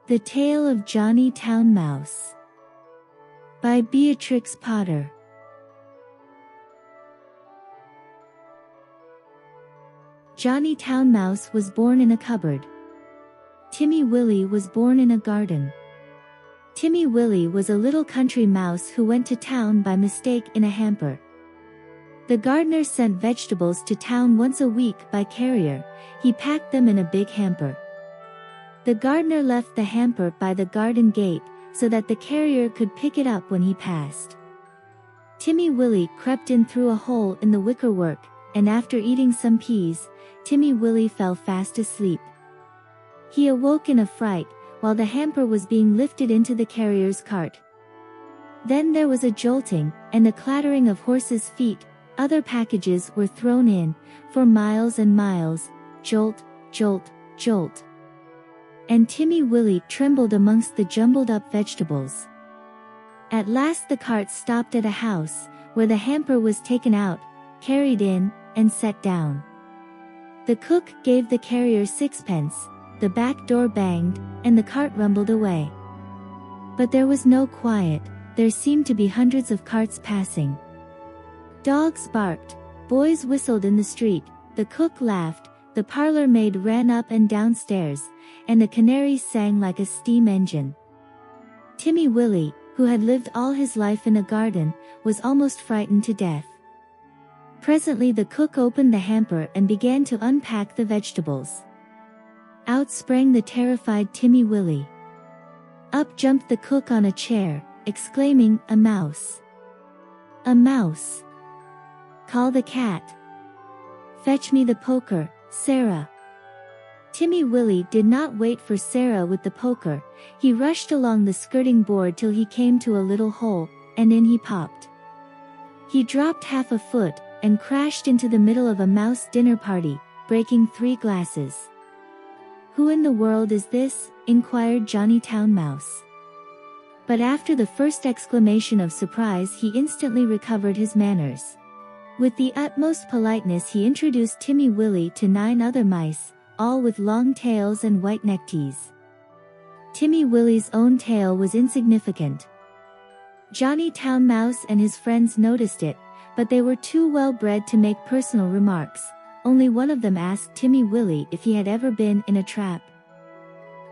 The Tale of Johnny Town Mouse by Beatrix Potter. Johnny Town Mouse was born in a cupboard. Timmy Willie was born in a garden. Timmy Willie was a little country mouse who went to town by mistake in a hamper. The gardener sent vegetables to town once a week by carrier. He packed them in a big hamper. The gardener left the hamper by the garden gate so that the carrier could pick it up when he passed. Timmy Willie crept in through a hole in the wickerwork, and after eating some peas, Timmy Willie fell fast asleep. He awoke in a fright while the hamper was being lifted into the carrier's cart. Then there was a jolting and a clattering of horses' feet. Other packages were thrown in, for miles and miles, jolt, jolt, jolt. And Timmy Willie trembled amongst the jumbled up vegetables. At last the cart stopped at a house, where the hamper was taken out, carried in, and set down. The cook gave the carrier sixpence, the back door banged, and the cart rumbled away. But there was no quiet. There seemed to be hundreds of carts passing. Dogs barked, boys whistled in the street, the cook laughed, the parlor maid ran up and downstairs, and the canary sang like a steam engine. Timmy Willie, who had lived all his life in a garden, was almost frightened to death. Presently the cook opened the hamper and began to unpack the vegetables. Out sprang the terrified Timmy Willie. Up jumped the cook on a chair, exclaiming, "A mouse! A mouse! Call the cat! Fetch me the poker, Sarah!" Timmy Willie did not wait for Sarah with the poker. He rushed along the skirting board till he came to a little hole, and in he popped. He dropped half a foot, and crashed into the middle of a mouse dinner party, breaking 3 glasses. "Who in the world is this?" inquired Johnny Town Mouse. But after the first exclamation of surprise he instantly recovered his manners. With the utmost politeness he introduced Timmy Willie to 9 other mice, all with long tails and white neckties. Timmy Willie's own tail was insignificant. Johnny Town Mouse and his friends noticed it, but they were too well bred to make personal remarks. Only one of them asked Timmy Willie if he had ever been in a trap.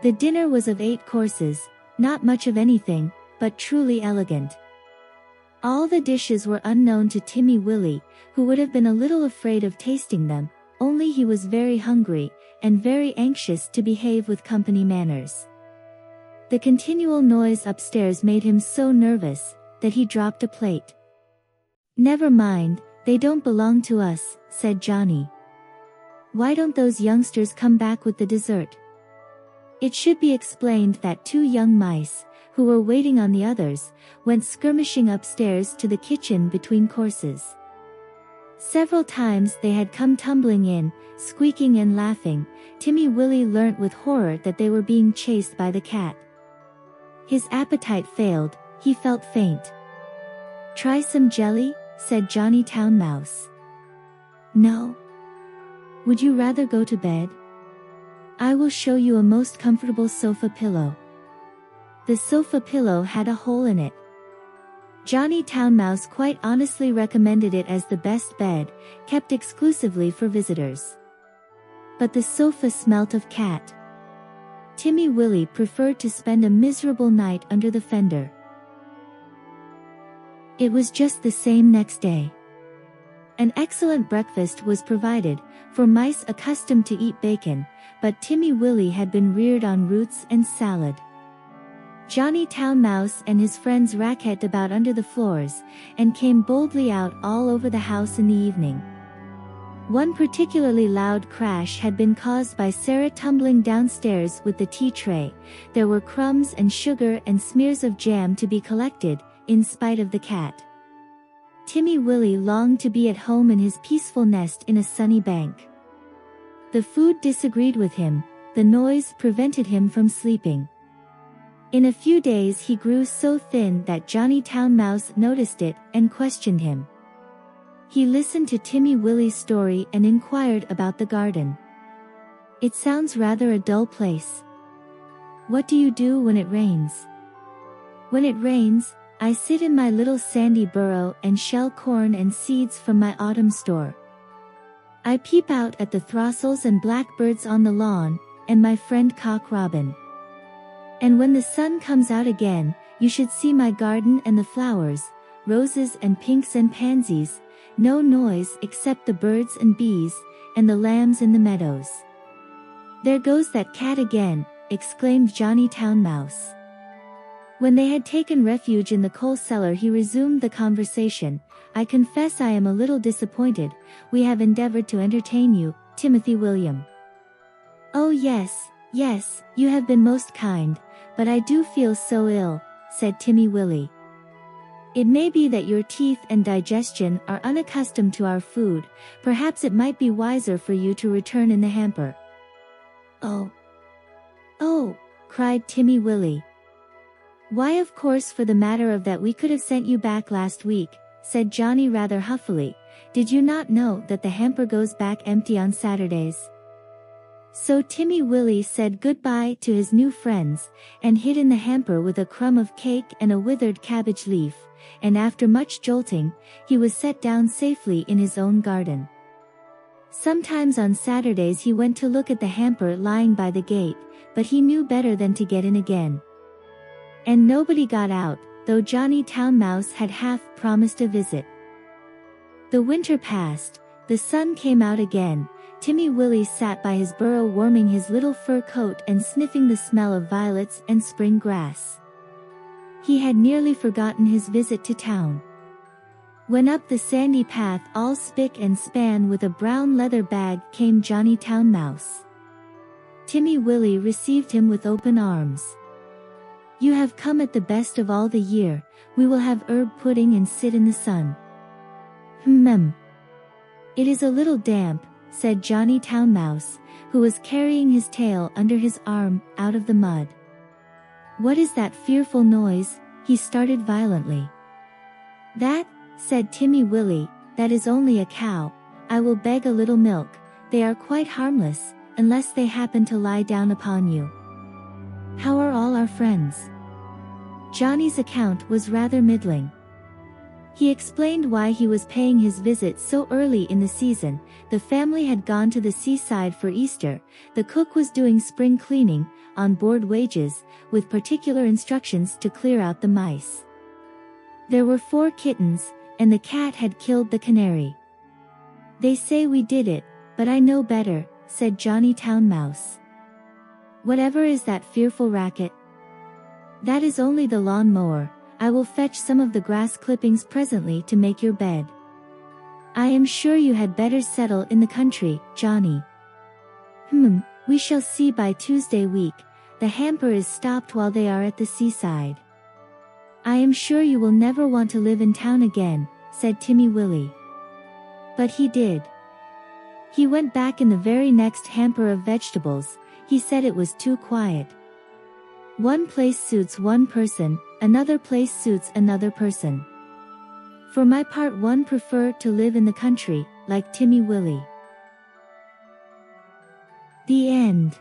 The dinner was of 8 courses, not much of anything, but truly elegant. All the dishes were unknown to Timmy Willie, who would have been a little afraid of tasting them, only he was very hungry, and very anxious to behave with company manners. The continual noise upstairs made him so nervous, that he dropped a plate. "Never mind, they don't belong to us," said Johnny. "Why don't those youngsters come back with the dessert?" It should be explained that 2 young mice, who were waiting on the others, went skirmishing upstairs to the kitchen between courses. Several times they had come tumbling in, squeaking and laughing. Timmy Willie learnt with horror that they were being chased by the cat. His appetite failed, he felt faint. "Try some jelly?" said Johnny Town Mouse. "No. Would you rather go to bed? I will show you a most comfortable sofa pillow." The sofa pillow had a hole in it. Johnny Town Mouse quite honestly recommended it as the best bed, kept exclusively for visitors. But the sofa smelt of cat. Timmy Willie preferred to spend a miserable night under the fender. It was just the same next day. An excellent breakfast was provided, for mice accustomed to eat bacon, but Timmy Willie had been reared on roots and salad. Johnny Town Mouse and his friends racketed about under the floors, and came boldly out all over the house in the evening. One particularly loud crash had been caused by Sarah tumbling downstairs with the tea tray. There were crumbs and sugar and smears of jam to be collected, in spite of the cat. Timmy Willie longed to be at home in his peaceful nest in a sunny bank. The food disagreed with him, the noise prevented him from sleeping. In a few days he grew so thin that Johnny Town Mouse noticed it and questioned him. He listened to Timmy Willie's story and inquired about the garden. "It sounds rather a dull place. What do you do when it rains? When it rains, I sit in my little sandy burrow and shell corn and seeds from my autumn store. I peep out at the throstles and blackbirds on the lawn, and my friend Cock Robin. And when the sun comes out again, you should see my garden and the flowers, roses and pinks and pansies, no noise except the birds and bees, and the lambs in the meadows. There goes that cat again, exclaimed Johnny Town Mouse. When they had taken refuge in the coal cellar, he resumed the conversation. I confess I am a little disappointed. We have endeavored to entertain you, Timothy William. Oh yes, yes, you have been most kind, but I do feel so ill, said Timmy Willie. It may be that your teeth and digestion are unaccustomed to our food. Perhaps it might be wiser for you to return in the hamper. Oh! Oh! Cried Timmy Willie. Why, of course, for the matter of that we could have sent you back last week, said Johnny rather huffily. Did you not know that the hamper goes back empty on Saturdays? So Timmy Willie said goodbye to his new friends, and hid in the hamper with a crumb of cake and a withered cabbage leaf, and after much jolting, he was set down safely in his own garden. Sometimes on Saturdays he went to look at the hamper lying by the gate, but he knew better than to get in again. And nobody got out, though Johnny Town Mouse had half promised a visit. The winter passed, the sun came out again. Timmy Willie sat by his burrow warming his little fur coat and sniffing the smell of violets and spring grass. He had nearly forgotten his visit to town. When up the sandy path all spick and span with a brown leather bag came Johnny Town Mouse. Timmy Willie received him with open arms. You have come at the best of all the year. We will have herb pudding and sit in the sun. It is a little damp, said Johnny Town Mouse, who was carrying his tail under his arm, out of the mud. What is that fearful noise? He started violently. That, said Timmy Willie, that is only a cow. I will beg a little milk. They are quite harmless, unless they happen to lie down upon you. How are all our friends? Johnny's account was rather middling. He explained why he was paying his visit so early in the season. The family had gone to the seaside for Easter, the cook was doing spring cleaning, on board wages, with particular instructions to clear out the mice. There were 4 kittens, and the cat had killed the canary. They say we did it, but I know better, said Johnny Town Mouse. Whatever is that fearful racket? That is only the lawn mower. I will fetch some of the grass clippings presently to make your bed. I am sure you had better settle in the country, Johnny. We shall see by Tuesday week. The hamper is stopped while they are at the seaside. I am sure you will never want to live in town again, said Timmy Willie. But he did. He went back in the very next hamper of vegetables. He said it was too quiet. One place suits one person, another place suits another person. For my part, one prefer to live in the country, like Timmy Willie. The end.